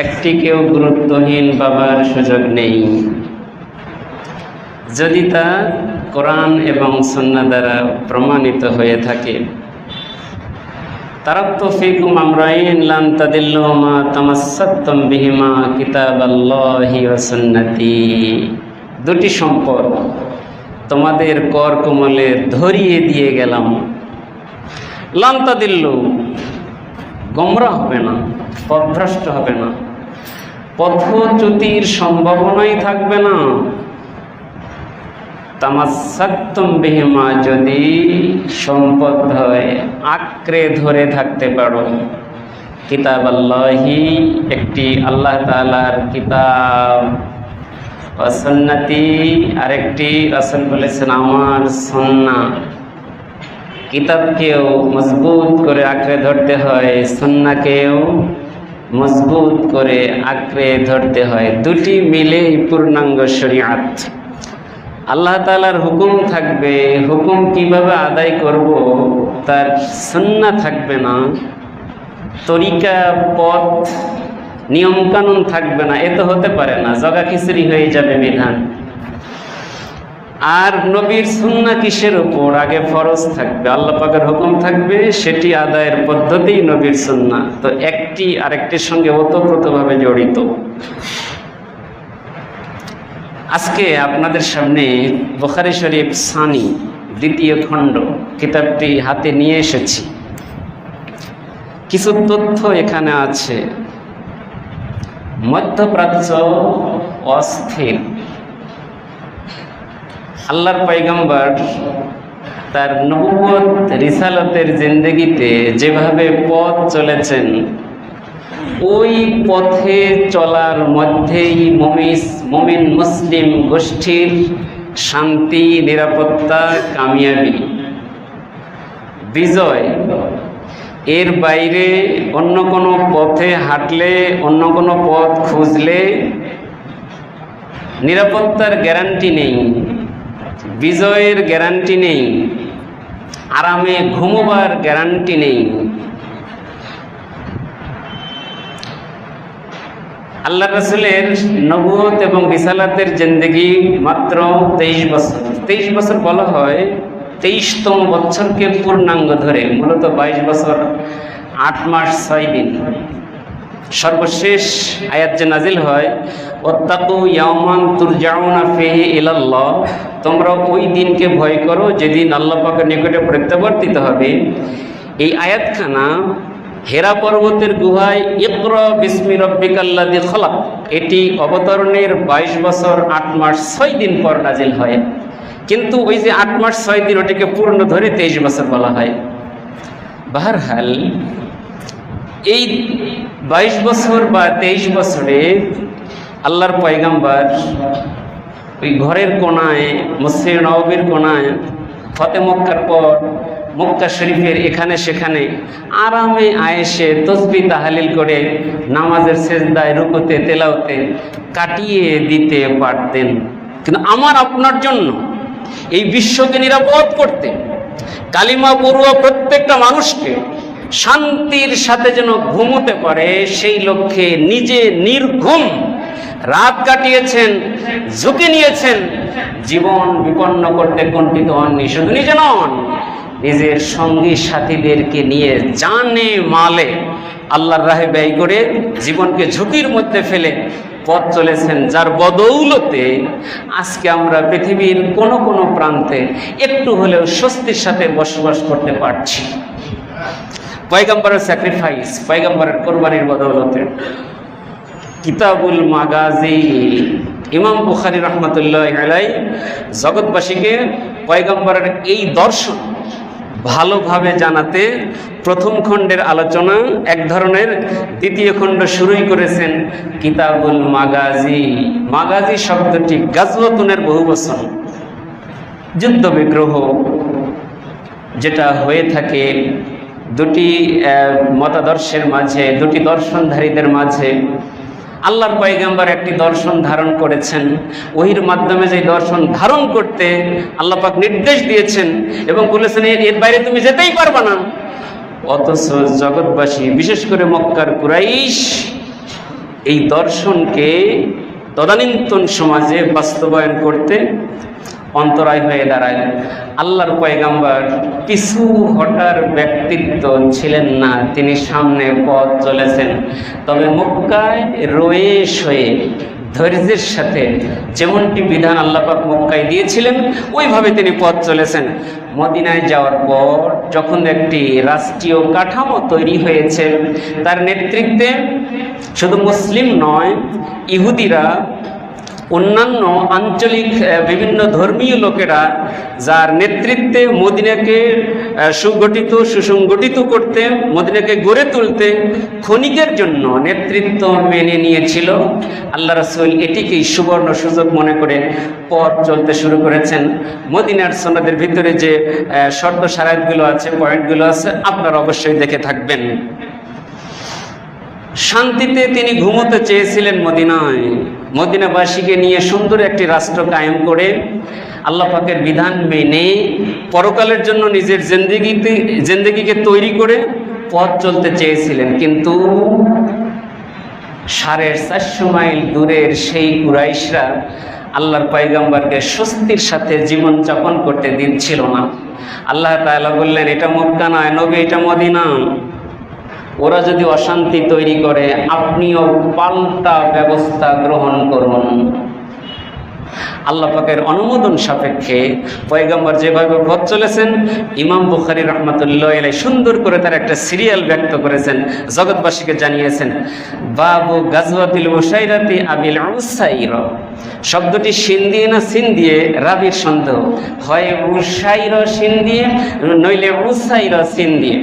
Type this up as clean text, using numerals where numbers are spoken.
একটিকেও গুরুত্বহীন ভাবার সুযোগ নেই। যদি তা কোরআন এবং সুন্নাহ দ্বারা প্রমাণিত হয়ে থাকে। তারাক্তু ফীকুম আমরাইন লান তাদিল্লু মা তামাসসাকতুম বিহিমা কিতাবাল্লাহি ওয়া সুন্নতি। দুটি সম্পদ তোমাদের কর কোমলে ধরিয়ে দিয়ে গেলাম। লান তাদিল্লু, গোমরা হবে না, পথভ্রষ্ট হবে না, পথচ্যুতির সম্ভাবনাই থাকবে না। তামাসসাকতুম বিহিমা, যদি সম্পদ হয় আঁকড়ে ধরে থাকতে পারো। কিতাবাল্লাহি, একটি আল্লাহ তাআলার কিতাব, ওয়া সুন্নতি, আরেকটি রাসূল বলেছেন আমার সুন্নাহ। কিতাবকেও মজবুত করে আঁকড়ে ধরতে হয়, সুন্নাহকেও মজবুত করে আঁকড়ে ধরতে হয়। দুটি মিলেই পূর্ণাঙ্গ শরীয়ত। আল্লাহ তাআলার হুকুম থাকবে, হুকুম কিভাবে আদায় করব তার সুন্নাহ থাকবে না, তরিকা পথ নিয়মকানুন থাকবে না, এ তো হতে পারে না, জগা খিচুড়ি হয়ে যাবে বিধান। আর নবীর সুন্নাহ কিসের উপর? আগে ফরজ থাকবে, আল্লাহ পাকের হুকুম থাকবে, সেটি আদায়ের পদ্ধতি নবীর সুন্নাহ। তো একটি আরেকটির সঙ্গে ওতপ্রোতভাবে জড়িত। আজকে আপনাদের সামনে বুখারী শরীফ সানি দ্বিতীয় খণ্ড কিতাবটি হাতে নিয়ে এসেছি। কিছু তথ্য এখানে আছে। মধ্যপ্রাচ্য অস্থির। আল্লাহর পয়গম্বর তার নবুয়ত রিসালতের জিন্দেগিতে যেভাবে পথ চলেছেন, ওই পথে চলার মধ্যেই মুমিন মুসলিম গোষ্ঠীর শান্তি, নিরাপত্তা, কামিয়াবি, বিজয়। এর বাইরে অন্য কোনো পথে হাঁটলে, অন্য কোনো পথ খুঁজলে নিরাপত্তার গ্যারান্টি নেই, বিজয়ের গ্যারান্টি নেই, আরামে ঘুমোবার গ্যারান্টি নেই। আল্লাহ রাসূলের নবুয়ত এবং রিসালাতের জিন্দেগি মাত্র 23 বছর। 23 বছর বলা হয় 23তম বছরকে পূর্ণাঙ্গ ধরে, মূলত 22 বছর 8 মাস 6 দিন। সর্বশেষ আয়াত যে নাজিল হয়, ওয়াত্তাকু ইয়াওমান তুরজাউনা ফিহি ইলাল্লাহ, তোমরা ওই দিনকে ভয় করো যেদিন আল্লাহ পাকের নিকটে প্রত্যাবর্তিত হবে। এই আয়াতখানা হেরা পর্বতের গুহায় ইকরা বিসমি রাব্বিকাল্লাযী খলাক, এটি অবতরণের 22 বছর 8 মাস 6 দিন পর নাজিল হয়। কিন্তু ওই যে 8 মাস 6 দিন, ওটাকে পূর্ণ ধরে 23 বছর বলা হয়। বাহরহাল এই 22 বছর বা 23 বছরে আল্লাহর পয়গম্বর ওই ঘরের কোনায়, মসজিদে নববীর কোনায়, ফতে মক্কার পর মক্কা শরীফের এখানে সেখানে আরামে আয়েশে তসবিহ তাহলিল করে নামাজের সেজদায়, রুকুতে, তেলাওতে কাটিয়ে দিতে পারতেন। কিন্তু আমার আপনার জন্য, এই বিশ্বকে নিরাপদ করতে, কালিমা পড়ুয়া প্রত্যেকটা মানুষকে শান্তির সাথে যেন ঘুমোতে পারে, সেই লক্ষ্যে নিজে নির্ঘুম রাত কাটিয়েছেন, ঝুঁকি নিয়েছেন, জীবন বিপন্ন করতে কুণ্ঠিত হননি। শুধু নিজে নন, নিজের সঙ্গী সাথীদেরকে নিয়ে জানে মালে আল্লাহর রাহে ব্যয় করে জীবনকে ঝুঁকির মধ্যে ফেলে পথ চলেছেন, যার বদৌলতে আজকে আমরা পৃথিবীর কোনো কোনো প্রান্তে একটু হলেও স্বস্তির সাথে বসবাস করতে পারছি। পয়গম্বরের স্যাক্রিফাইস, পয়গম্বরের কোরবানির বদৌলতে। কিতাবুল মাগাজি, ইমাম বুখারী রহমতুল্লাহি আলাইহি জগৎবাসীকে পয়গম্বরের এই দর্শন ভালোভাবে জানাতে প্রথম খণ্ডের আলোচনা এক ধরনের, দ্বিতীয় খণ্ড শুরুই করেছেন কিতাবুল মাগাজি। মাগাজি শব্দটি গাজওয়াতুনের বহুবচন, যুদ্ধ বিগ্রহ যেটা হয়ে থাকে দুটি মতাদর্শের মাঝে, দুটি দর্শনধারীদের মাঝে। আল্লাহর পয়গম্বর একটি দর্শন ধারণ করেছেন, ওহির মাধ্যমে যে দর্শন ধারণ করতে আল্লাহ পাক নির্দেশ দিয়েছেন এবং বলেছেন এর বাইরে তুমি যেতেই পারবে না। অথচ জগৎবাসী, বিশেষ করে মক্কার কুরাইশ, এই দর্শনকে তদানীন্তন সমাজে বাস্তবায়ন করতে অন্তরায় হয়ে দাঁড়ায়। আল্লাহর পয়গাম্বর পিছু হটার ব্যক্তিত্ব ছিলেন না, তিনি সামনে পথ চলেছেন। তবে মক্কায় রয়েশ হয়ে ধৈর্যের সাথে যেমনটি বিধান আল্লাহ পাক মক্কায় দিয়েছিলেন ওইভাবে তিনি পথ চলেছেন। মদিনায় যাওয়ার পর যখন একটি রাষ্ট্রীয় কাঠামো তৈরি হয়েছে, তার নেতৃত্বে শুধু মুসলিম নয়, ইহুদিরা, অন্যান্য আঞ্চলিক বিভিন্ন ধর্মীয় লোকেরা, যার নেতৃত্বে মদিনাকে সুসংগঠিত করতে, মদিনাকে গড়ে তুলতে ক্ষণিকের জন্য নেতৃত্ব মেনে নিয়েছিল, আল্লাহ রাসূল এটিকেই সুবর্ণ সুযোগ মনে করে পথ চলতে শুরু করেছেন। মদিনার সনদের ভিতরে যে শর্ত সারাতগুলো আছে, পয়েন্টগুলো আছে, আপনারা অবশ্যই দেখে থাকবেন। শান্তিতে তিনি ঘুমোতে চেয়েছিলেন মদিনায়। মদিনাবাসীকে নিয়ে সুন্দর একটি রাষ্ট্র কায়েম করে আল্লাহ পাকের বিধান মেনে পরকালের জন্য নিজের জিন্দেগিকে তৈরি করে পথ চলতে চেয়েছিলেন। কিন্তু 450 মাইল দূরের সেই কুরাইশরা আল্লাহর পয়গম্বরকে স্বস্তির সাথে জীবন যাপন করতে দিচ্ছিল না। আল্লাহ তাআলা বললেন, এটা মক্কা নয় নবী, এটা মদিনা। ওরা যদি অশান্তি তৈরি করে আপনিও পাল্টা ব্যবস্থা গ্রহণ করুন। আল্লাহ পাকের অনুমোদন সাপেক্ষে পয়গম্বর যেভাবে পথ চলেছেন, ইমাম বুখারী রাহমাতুল্লাহি আলাইহি সুন্দর করে তার একটা সিরিয়াল ব্যক্ত করেছেন, জগৎবাসীকে জানিয়েছেন। বাবু গাজওয়াতিল উসাইরাতি আবিল উসাইরা, শব্দটি শিন দিয়ে না সিন দিয়ে, রাবির সন্দেহ, হয় উসাইরা সিন দিয়ে নইলে উসাইরা সিন দিয়ে।